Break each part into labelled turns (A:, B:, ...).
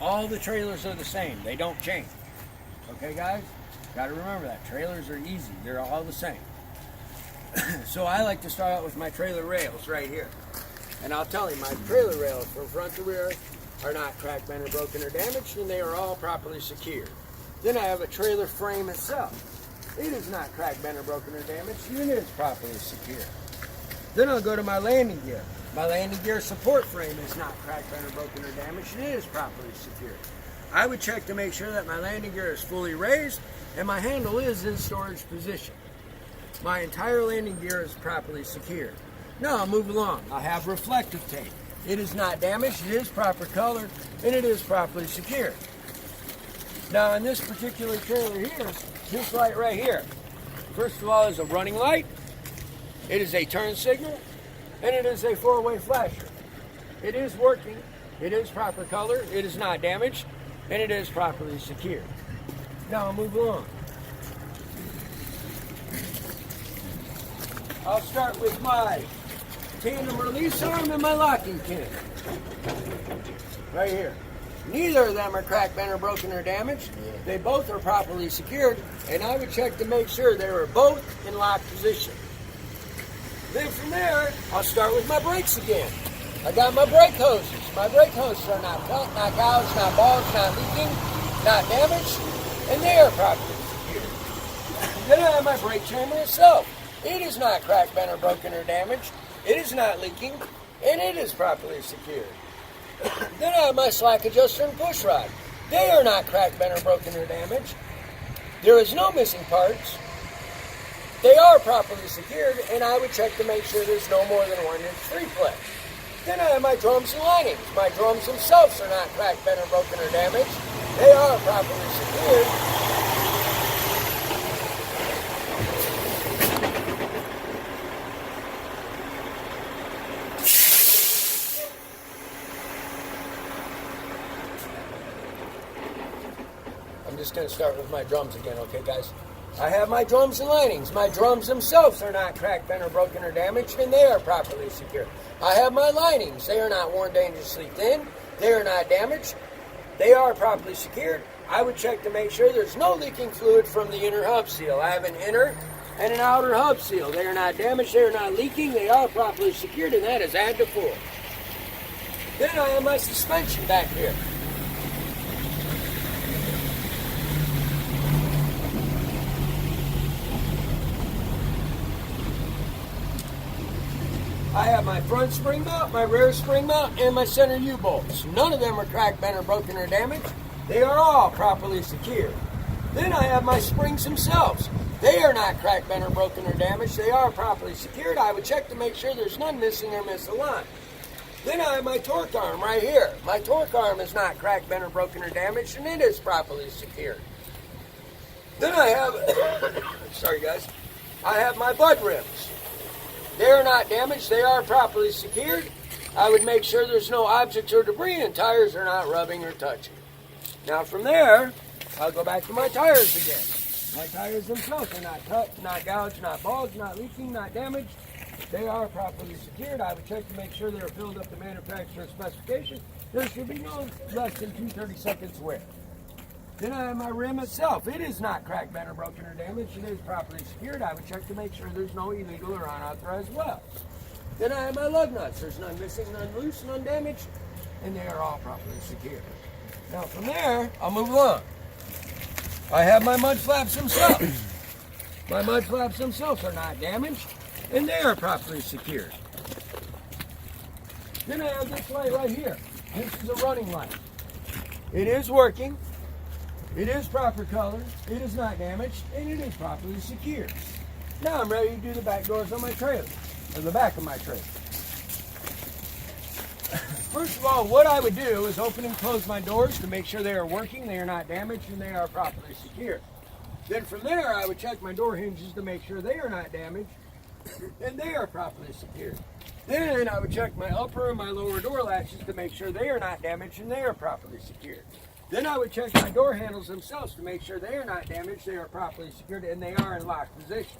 A: All the trailers are the same. They don't change. Okay, guys? Got to remember that. Trailers are easy. They're all the same. So I like to start out with my trailer rails right here. And I'll tell you, my trailer rails from front to rear are not cracked, bent, or broken, or damaged, and they are all properly secured. Then I have a trailer frame itself. It is not cracked, bent, or broken, or damaged, and it is properly secured. Then I'll go to my landing gear. My landing gear support frame is not cracked, bent, or broken, or damaged, and it is properly secured. I would check to make sure that my landing gear is fully raised and my handle is in storage position. My entire landing gear is properly secured. Now I'll move along. I'll have reflective tape. It is not damaged, it is proper color, and it is properly secured. Now in this particular trailer here, this light right here, first of all, is a running light. It is a turn signal, and it is a four-way flasher. It is working, it is proper color, it is not damaged, and it is properly secured. Now I'll move along. I'll start with my tandem release arm and my locking pin. Right here. Neither of them are cracked, bent, or broken, or damaged. They both are properly secured, and I would check to make sure they were both in lock position. Then from there, I'll start with my brakes again. I got my brake hoses. My brake hoses are not cut, not gouged, not bulged, not leaking, not damaged, and they are properly secured. Then I have my brake chamber itself. It is not cracked, bent, or broken, or damaged. It is not leaking, and it is properly secured. Then I have my slack adjuster and push rod. They are not cracked, bent, or broken, or damaged. There is no missing parts. They are properly secured, and I would check to make sure there's no more than 1 inch free play. Then I have my drums and linings. My drums themselves are not cracked, bent, or broken, or damaged. They are properly secured. I'm just going to start with my drums again, okay, guys? I have my drums and linings. My drums themselves are not cracked, bent, or broken, or damaged, and they are properly secured. I have my linings. They are not worn dangerously thin. They are not damaged. They are properly secured. I would check to make sure there's no leaking fluid from the inner hub seal. I have an inner and an outer hub seal. They are not damaged. They are not leaking. They are properly secured, and that is add to full. Then I have my suspension back here. I have my front spring mount, my rear spring mount, and my center U-bolts. None of them are cracked, bent, or broken, or damaged. They are all properly secured. Then I have my springs themselves. They are not cracked, bent, or broken, or damaged. They are properly secured. I would check to make sure there's none missing or misaligned. Then I have my torque arm right here. My torque arm is not cracked, bent, or broken, or damaged, and it is properly secured. Then I have, sorry guys, I have my bud rims. They are not damaged. They are properly secured. I would make sure there's no objects or debris and tires are not rubbing or touching. Now from there, I'll go back to my tires again. My tires themselves are not cut, not gouged, not bulged, not leaking, not damaged. They are properly secured. I would check to make sure they are filled up to manufacturer specification. There should be no less than 2/32 wear. Then I have my rim itself. It is not cracked, bent, or broken, or damaged. It is properly secured. I would check to make sure there's no illegal or unauthorized well. Then I have my lug nuts. There's none missing, none loose, none damaged, and they are all properly secured. Now from there, I'll move along. I have my mud flaps themselves. My mud flaps themselves are not damaged, and they are properly secured. Then I have this light right here. This is a running light. It is working. It is proper color, it is not damaged, and it is properly secured. Now I'm ready to do the back doors on my trailer, or the back of my trailer. First of all, what I would do is open and close my doors to make sure they are working, they are not damaged, and they are properly secured. Then from there, I would check my door hinges to make sure they are not damaged, and they are properly secured. Then I would check my upper and my lower door latches to make sure they are not damaged, and they are properly secured. Then I would check my door handles themselves to make sure they are not damaged, they are properly secured, and they are in locked position.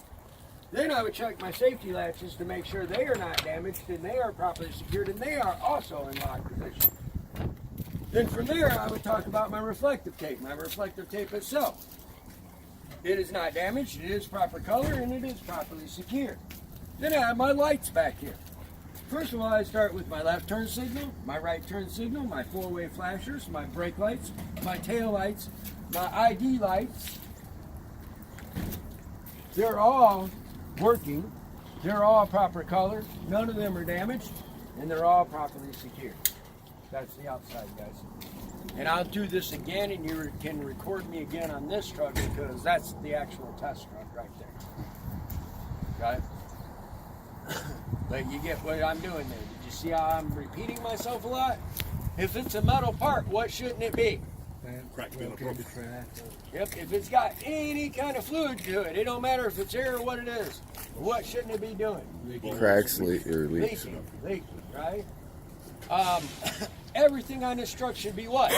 A: Then I would check my safety latches to make sure they are not damaged, and they are properly secured, and they are also in locked position. Then from there, I would talk about my reflective tape. My reflective tape itself. It is not damaged, it is proper color, and it is properly secured. Then I have my lights back here. First of all, I start with my left turn signal, my right turn signal, my four-way flashers, my brake lights, my tail lights, my ID lights. They're all working. They're all proper color. None of them are damaged, and they're all properly secured. That's the outside, guys. And I'll do this again, and you can record me again on this truck because that's the actual test truck right there. Okay? But you get what I'm doing there. Did you see how I'm repeating myself a lot? If it's a metal part, what shouldn't it be?
B: Cracked metal broken.
A: Yep, if it's got any kind of fluid to it, it don't matter if it's air or what it is. What shouldn't it be doing?
C: Cracks, leaks.
A: Leaking, right? Everything on this truck should be what?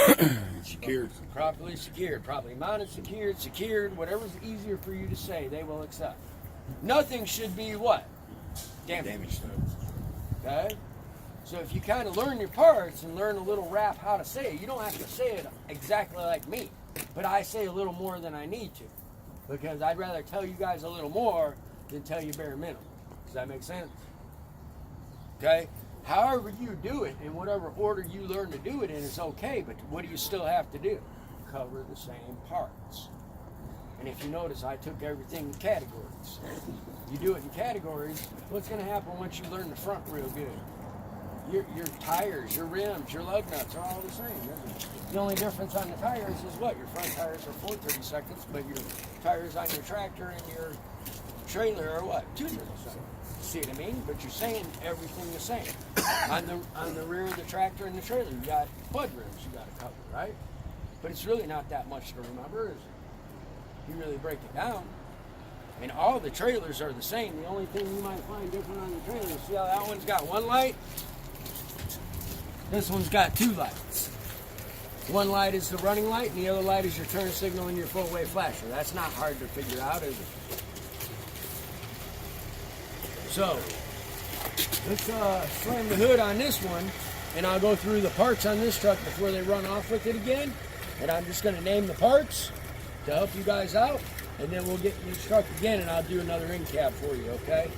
B: Secured.
A: Properly secured, properly mounted, secured, whatever's easier for you to say, they will accept. Nothing should be what? Damaged. Okay? So if you kind of learn your parts and learn a little rap how to say it, you don't have to say it exactly like me, but I say a little more than I need to, because I'd rather tell you guys a little more than tell you bare minimum. Does that make sense? Okay? However you do it, in whatever order you learn to do it in, is okay, but what do you still have to do? Cover the same parts. And if you notice, I took everything in categories. You do it in categories, what's going to happen once you learn the front real good? Your tires, your rims, your lug nuts are all the same. The only difference on the tires is what? Your front tires are 430 seconds, but your tires on your tractor and your trailer are what? 230 seconds. See what I mean? But you're saying everything the same. On the rear of the tractor and the trailer, you got mud rims you got to cover, right? But it's really not that much to remember, is it? You really break it down. And all the trailers are the same. The only thing you might find different on the trailer, see how that one's got one light? This one's got two lights. One light is the running light, and the other light is your turn signal and your full-way flasher. That's not hard to figure out, is it? So, let's slam the hood on this one, and I'll go through the parts on this truck before they run off with it again. And I'm just going to name the parts to help you guys out, and then we'll get in this truck again, and I'll do another in cab for you, okay?